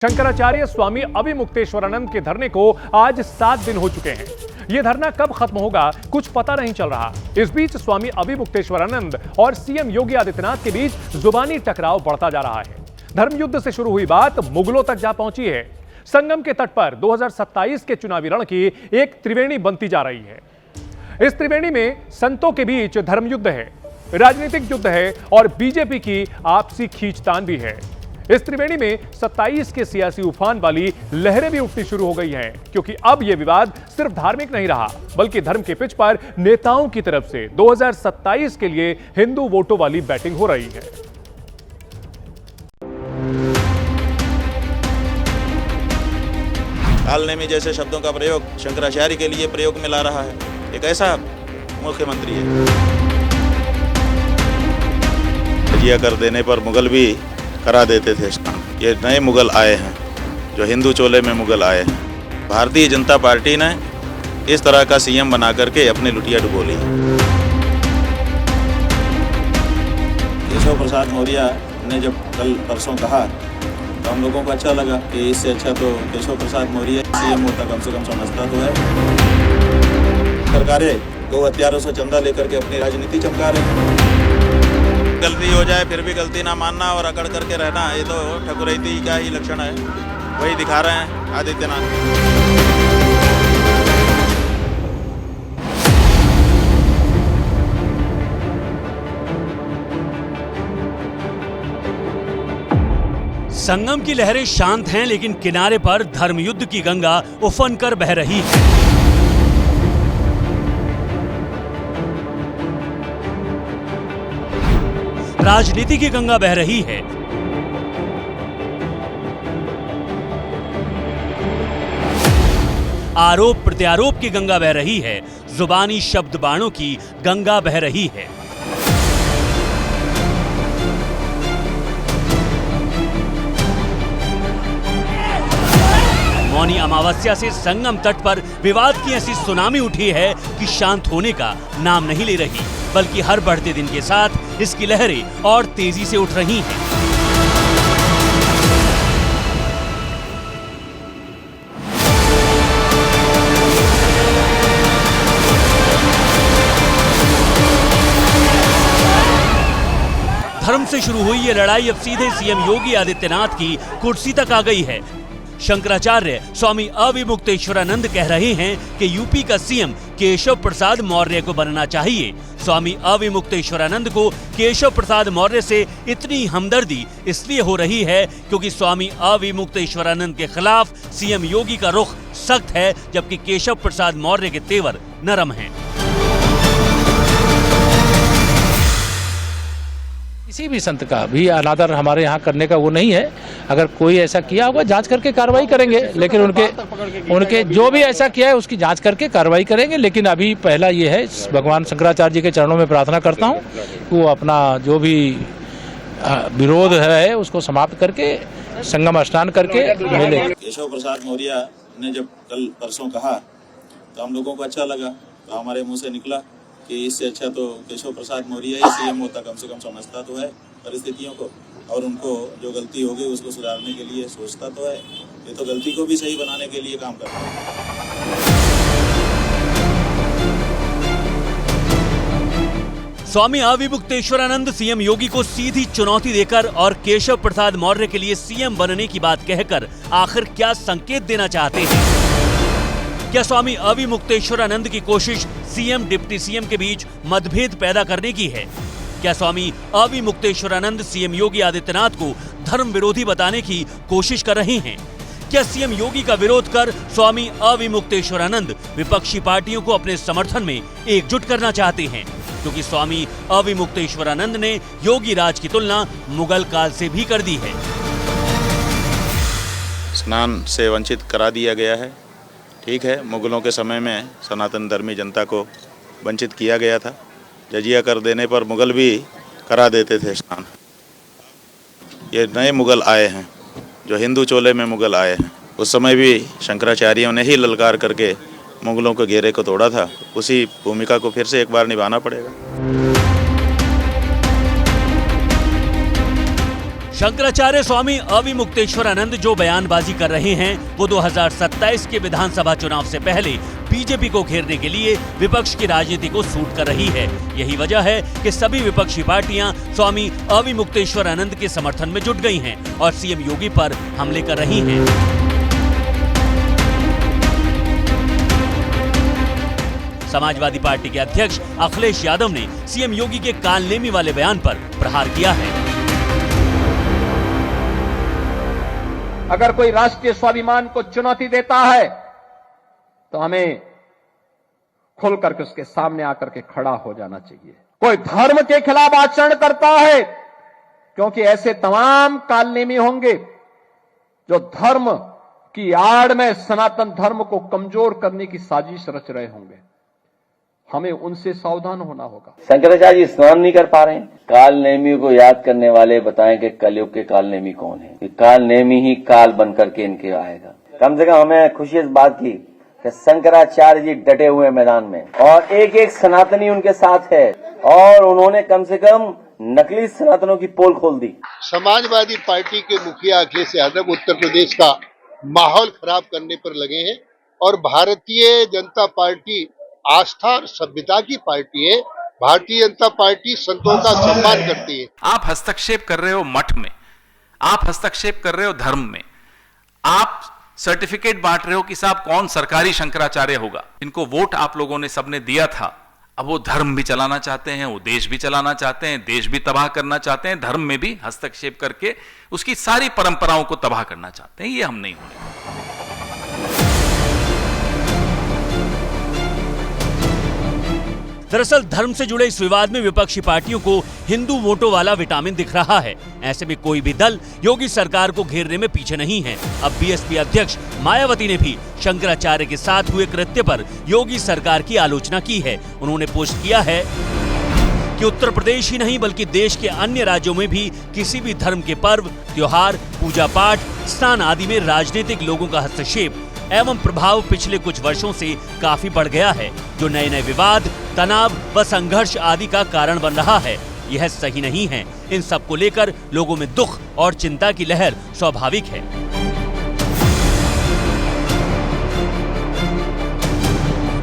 शंकराचार्य स्वामी अविमुक्तेश्वरानंद के धरने को आज 7 दिन हो चुके हैं। यह धरना कब खत्म होगा कुछ पता नहीं चल रहा। इस बीच स्वामी अविमुक्तेश्वरानंद और सीएम योगी आदित्यनाथ के बीच जुबानी टकराव बढ़ता जा रहा है। धर्मयुद्ध से शुरू हुई बात मुगलों तक जा पहुंची है। संगम के तट पर 2027 के चुनावी रण की एक त्रिवेणी बनती जा रही है। इस त्रिवेणी में संतों के बीच धर्मयुद्ध है, राजनीतिक युद्ध है और बीजेपी की आपसी खींचतान भी है। इस त्रिवेणी में 27 के सियासी उफान वाली लहरें भी उठनी शुरू हो गई हैं, क्योंकि अब यह विवाद सिर्फ धार्मिक नहीं रहा, बल्कि धर्म के पिच पर नेताओं की तरफ से 2027 के लिए हिंदू वोटों वाली बैटिंग हो रही है। हाल में जैसे शब्दों का प्रयोग शंकराचार्य के लिए प्रयोग में ला रहा है, एक ऐसा मुख्यमंत्री है। तजिया कर देने पर मुगल भी करा देते थे स्नान। ये नए मुगल आए हैं जो हिंदू चोले में मुगल आए हैं। भारतीय जनता पार्टी ने इस तरह का सीएम बना करके अपनी लुटिया डुबो ली। केशव प्रसाद मौर्य ने जब कल परसों कहा तो हम लोगों को अच्छा लगा कि इससे अच्छा तो केशव प्रसाद मौर्य सीएम होता, कम से कम समझता तो है। सरकारें गौ हत्यारों से चंदा लेकर के अपनी राजनीति चमका रहे हैं। गलती हो जाए फिर भी गलती ना मानना और अकड़ करके रहना, ये तो ठकुरैती का ही लक्षण है। वही दिखा रहे हैं आदित्यनाथ। संगम की लहरें शांत हैं, लेकिन किनारे पर धर्मयुद्ध की गंगा उफन कर बह रही है। राजनीति की गंगा बह रही है। आरोप प्रत्यारोप की गंगा बह रही है। जुबानी शब्द बाणों की गंगा बह रही है। मौनी अमावस्या से संगम तट पर विवाद की ऐसी सुनामी उठी है कि शांत होने का नाम नहीं ले रही, बल्कि हर बढ़ते दिन के साथ इसकी लहरें और तेजी से उठ रही हैं। धर्म से शुरू हुई ये लड़ाई अब सीधे सीएम योगी आदित्यनाथ की कुर्सी तक आ गई है। शंकराचार्य स्वामी अविमुक्तेश्वरानंद कह रहे हैं कि यूपी का सीएम केशव प्रसाद मौर्य को बनना चाहिए। स्वामी अविमुक्तेश्वरानंद को केशव प्रसाद मौर्य से इतनी हमदर्दी इसलिए हो रही है क्योंकि स्वामी अविमुक्तेश्वरानंद के खिलाफ सीएम योगी का रुख सख्त है, जबकि केशव प्रसाद मौर्य के तेवर नरम हैं। किसी भी संत का भी अनादर हमारे यहाँ करने का वो नहीं है। अगर कोई ऐसा किया होगा जांच करके कार्रवाई करेंगे, लेकिन उनके जो भी ऐसा किया है उसकी जांच करके कार्रवाई करेंगे। लेकिन अभी पहला ये है, भगवान शंकराचार्य जी के चरणों में प्रार्थना करता हूँ कि वो अपना जो भी विरोध है उसको समाप्त करके संगम स्नान करके मिले। केशव प्रसाद मौर्य ने जब कल परसों कहा तो हम लोगों को अच्छा लगा, तो हमारे मुँह से निकला कि इससे अच्छा तो केशव प्रसाद मौर्य ही सीएम होता, कम से कम समझता तो है परिस्थितियों को, और उनको जो गलती होगी उसको सुधारने के लिए सोचता तो है। ये तो गलती को भी सही बनाने के लिए काम कर रहा है। स्वामी अविमुक्तेश्वरानंद सीएम योगी को सीधी चुनौती देकर और केशव प्रसाद मौर्य के लिए सीएम बनने की बात कहकर आखिर क्या संकेत देना चाहते हैं? क्या स्वामी अविमुक्तेश्वरानंद की कोशिश सीएम डिप्टी सीएम के बीच मतभेद पैदा करने की है? क्या स्वामी अविमुक्तेश्वरानंद सीएम योगी आदित्यनाथ को धर्म विरोधी बताने की कोशिश कर रहे हैं? क्या सीएम योगी का विरोध कर स्वामी अविमुक्तेश्वरानंद विपक्षी पार्टियों को अपने समर्थन में एकजुट करना चाहते हैं? क्योंकि स्वामी अविमुक्तेश्वरानंद ने योगी राज की तुलना मुगल काल से भी कर दी है। स्नान से वंचित करा दिया गया है। ठीक है, मुगलों के समय में सनातन धर्मी जनता को वंचित किया गया था। जजिया कर देने पर मुगल भी करा देते थे स्नान। ये नए मुगल आए हैं जो हिंदू चोले में मुगल आए हैं। उस समय भी शंकराचार्यों ने ही ललकार करके मुगलों के घेरे को तोड़ा था। उसी भूमिका को फिर से एक बार निभाना पड़ेगा। शंकराचार्य स्वामी अविमुक्तेश्वरानंद जो बयानबाजी कर रहे हैं वो 2027 के विधानसभा चुनाव से पहले बीजेपी को घेरने के लिए विपक्ष की राजनीति को सूट कर रही है। यही वजह है कि सभी विपक्षी पार्टियां स्वामी अविमुक्तेश्वरानंद के समर्थन में जुट गई हैं और सीएम योगी पर हमले कर रही हैं। समाजवादी पार्टी के अध्यक्ष अखिलेश यादव ने सीएम योगी के कालनेमी वाले बयान पर प्रहार किया है। अगर कोई राष्ट्रीय स्वाभिमान को चुनौती देता है तो हमें खुल करके उसके सामने आकर के खड़ा हो जाना चाहिए। कोई धर्म के खिलाफ आचरण करता है, क्योंकि ऐसे तमाम कालनेमी होंगे जो धर्म की आड़ में सनातन धर्म को कमजोर करने की साजिश रच रहे होंगे। हमें उनसे सावधान होना होगा। शंकराचार्य जी स्नान नहीं कर पा रहे हैं। काल नेमी को याद करने वाले बताएं कि कलयुग के काल नेमी कौन है। काल नेमी ही काल बन करके इनके आएगा। कम से कम हमें खुशी इस बात की कि शंकराचार्य जी डटे हुए मैदान में और एक एक सनातनी उनके साथ है और उन्होंने कम से कम नकली सनातनों की पोल खोल दी। समाजवादी पार्टी के मुखिया अखिलेश यादव उत्तर प्रदेश का माहौल खराब करने पर लगे हैं और भारतीय जनता पार्टी आस्था और सभ्यता की पार्टी है। भारतीय जनता पार्टी संतों का सम्मान करती है। आप हस्तक्षेप कर रहे हो मठ में, आप हस्तक्षेप कर रहे हो धर्म में, आप सर्टिफिकेट बांट रहे हो कि साहब कौन सरकारी शंकराचार्य होगा। इनको वोट आप लोगों ने सबने दिया था। अब वो धर्म भी चलाना चाहते हैं, वो देश भी चलाना चाहते हैं, देश भी तबाह करना चाहते हैं, धर्म में भी हस्तक्षेप करके उसकी सारी परंपराओं को तबाह करना चाहते हैं। ये हम नहीं होने। दरअसल धर्म से जुड़े इस विवाद में विपक्षी पार्टियों को हिंदू वोटों वाला विटामिन दिख रहा है। ऐसे में कोई भी दल योगी सरकार को घेरने में पीछे नहीं है। अब बीएसपी अध्यक्ष मायावती ने भी शंकराचार्य के साथ हुए कृत्य पर योगी सरकार की आलोचना की है। उन्होंने पोस्ट किया है कि उत्तर प्रदेश ही नहीं बल्कि देश के अन्य राज्यों में भी किसी भी धर्म के पर्व, त्योहार, पूजा पाठ, स्नान आदि में राजनीतिक लोगों का हस्तक्षेप एवं प्रभाव पिछले कुछ वर्षों से काफी बढ़ गया है, जो नए नए विवाद, तनाव व संघर्ष आदि का कारण बन रहा है। यह सही नहीं है। इन सब को लेकर लोगों में दुख और चिंता की लहर स्वाभाविक है।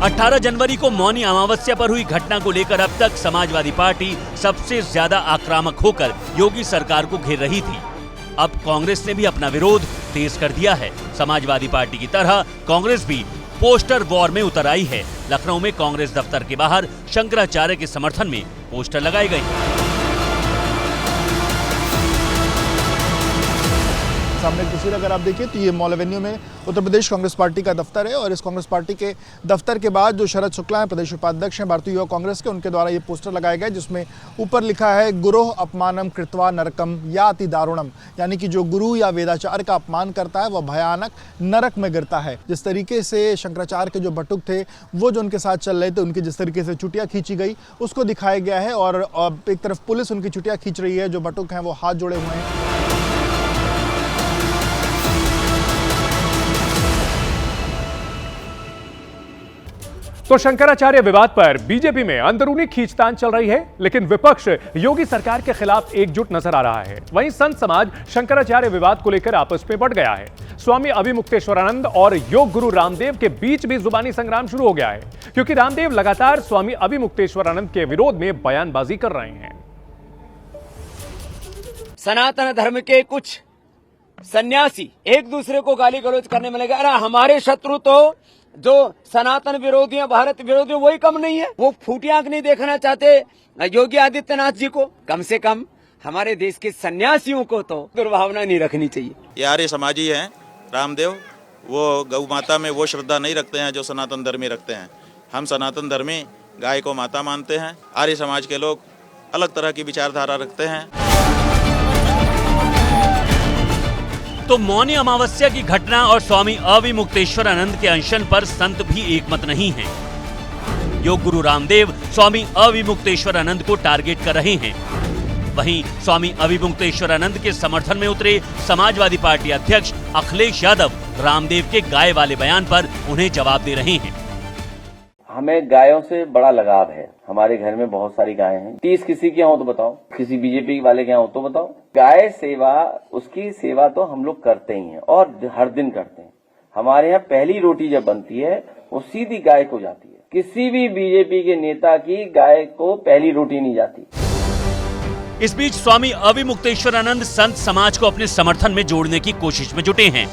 अठारह जनवरी को मौनी अमावस्या पर हुई घटना को लेकर अब तक समाजवादी पार्टी सबसे ज्यादा आक्रामक होकर योगी सरकार को घेर रही थी। अब कांग्रेस ने भी अपना विरोध तेज कर दिया है। समाजवादी पार्टी की तरह कांग्रेस भी पोस्टर वॉर में उतर आई है। लखनऊ में कांग्रेस दफ्तर के बाहर शंकराचार्य के समर्थन में पोस्टर लगाए गए। सामने एक तस्वीर अगर आप देखिए तो ये मॉल एवेन्यू में उत्तर प्रदेश कांग्रेस पार्टी का दफ्तर है और इस कांग्रेस पार्टी के दफ्तर के बाद जो शरद शुक्ला हैं, प्रदेश उपाध्यक्ष हैं भारतीय युवा कांग्रेस के, उनके द्वारा ये पोस्टर लगाए गए जिसमें ऊपर लिखा है गुरोह अपमानम कृत्वा नरकम या अति दारुणम, यानी कि जो गुरु या वेदाचार्य का अपमान करता है वह भयानक नरक में गिरता है। जिस तरीके से शंकराचार्य के जो बटुक थे वो जो उनके साथ चल रहे थे, उनकी जिस तरीके से चुटिया खींची गई उसको दिखाया गया है और एक तरफ पुलिस उनकी चुटिया खींच रही है, जो बटुक हैं वो हाथ जोड़े हुए हैं। तो शंकराचार्य विवाद पर बीजेपी में अंदरूनी खींचतान चल रही है, लेकिन विपक्ष योगी सरकार के खिलाफ एकजुट नजर आ रहा है। वहीं संत समाज शंकराचार्य विवाद को लेकर आपस में बढ़ गया है। स्वामी अविमुक्तेश्वरानंद और योग गुरु रामदेव के बीच भी जुबानी संग्राम शुरू हो गया है, क्योंकि रामदेव लगातार स्वामी अविमुक्तेश्वरानंद के विरोध में बयानबाजी कर रहे हैं। सनातन धर्म के कुछ सन्यासी एक दूसरे को गाली गलौज करने में लगे। अरे हमारे शत्रु तो जो सनातन विरोधी है, भारत विरोधी, वही कम नहीं है। वो फूटी आंख नहीं देखना चाहते योगी आदित्यनाथ जी को। कम से कम हमारे देश के सन्यासियों को तो दुर्भावना नहीं रखनी चाहिए। ये आर्य समाजी हैं रामदेव, वो गौ माता में वो श्रद्धा नहीं रखते हैं जो सनातन धर्मी रखते हैं। हम सनातन धर्मी गाय को माता मानते हैं। आर्य समाज के लोग अलग तरह की विचारधारा रखते हैं। तो मौनी अमावस्या की घटना और स्वामी अविमुक्तेश्वरानंद के अनशन पर संत भी एकमत नहीं हैं। योग गुरु रामदेव स्वामी अविमुक्तेश्वरानंद को टारगेट कर रहे हैं। वहीं स्वामी अविमुक्तेश्वरानंद के समर्थन में उतरे समाजवादी पार्टी अध्यक्ष अखिलेश यादव रामदेव के गाय वाले बयान पर उन्हें जवाब दे रहे हैं। हमें गायों से बड़ा लगाव है। हमारे घर में बहुत सारी गायें हैं। 30 किसी के यहाँ हो तो बताओ, किसी बीजेपी वाले के यहाँ हो तो बताओ। गाय सेवा, उसकी सेवा तो हम लोग करते ही हैं और हर दिन करते हैं। हमारे यहाँ पहली रोटी जब बनती है वो सीधी गाय को जाती है। किसी भी बीजेपी के नेता की गाय को पहली रोटी नहीं जाती। इस बीच स्वामी अविमुक्तेश्वरानंद संत समाज को अपने समर्थन में जोड़ने की कोशिश में जुटे हैं।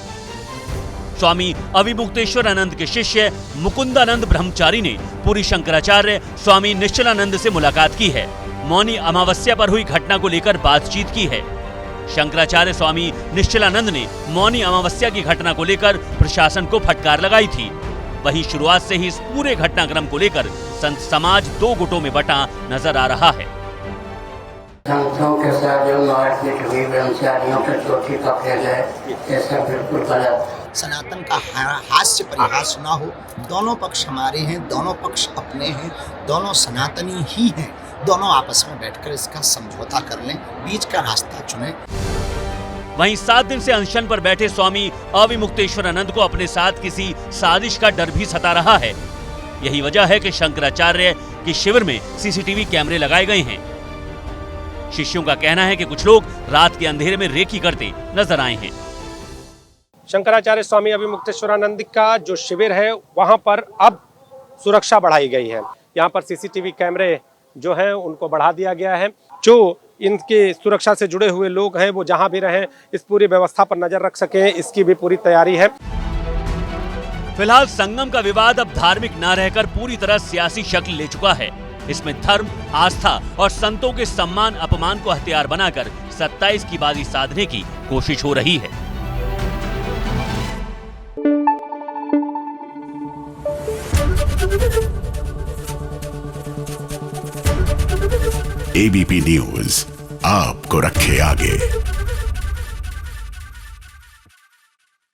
स्वामी अविमुक्तेश्वरानंद के शिष्य मुकुंदानंद ब्रह्मचारी ने पुरी शंकराचार्य स्वामी निश्चलानंद से मुलाकात की है। मौनी अमावस्या पर हुई घटना को लेकर बातचीत की है। शंकराचार्य स्वामी निश्चलानंद ने मौनी अमावस्या की घटना को लेकर प्रशासन को फटकार लगाई थी। वहीं शुरुआत से ही इस पूरे घटनाक्रम को लेकर संत समाज दो गुटों में बंटा नजर आ रहा है। संतों के साथ जो मारपीट हुई, ब्रह्मचारियों के चोटी पकड़े गए, ये सब बिल्कुल गलत। सनातन का हास्य परिहास ना हो। दोनों पक्ष हमारे हैं, दोनों पक्ष अपने हैं, दोनों सनातनी ही हैं। दोनों आपस में बैठकर इसका समझौता कर लें, बीच का रास्ता चुनें। वहीं 7 दिन से अनशन पर बैठे स्वामी अविमुक्तेश्वरानंद को अपने साथ किसी साजिश का डर भी सता रहा है। यही वजह है कि शंकराचार्य के शिविर में सीसीटीवी कैमरे लगाए गए हैं। शिष्यों का कहना है कि कुछ लोग रात के अंधेरे में रेकी करते नजर आए हैं। शंकराचार्य स्वामी अविमुक्तेश्वरानंद का जो शिविर है वहां पर अब सुरक्षा बढ़ाई गई है। यहाँ पर सीसीटीवी कैमरे जो हैं उनको बढ़ा दिया गया है। जो इनकी सुरक्षा से जुड़े हुए लोग हैं वो जहां भी रहें इस पूरी व्यवस्था पर नजर रख सकें, इसकी भी पूरी तैयारी है। फिलहाल संगम का विवाद अब धार्मिक न रहकर पूरी तरह सियासी शक्ल ले चुका है। इसमें धर्म, आस्था और संतों के सम्मान अपमान को हथियार बनाकर 27 की बाजी साधने की कोशिश हो रही है। एबीपी न्यूज आपको रखे आगे।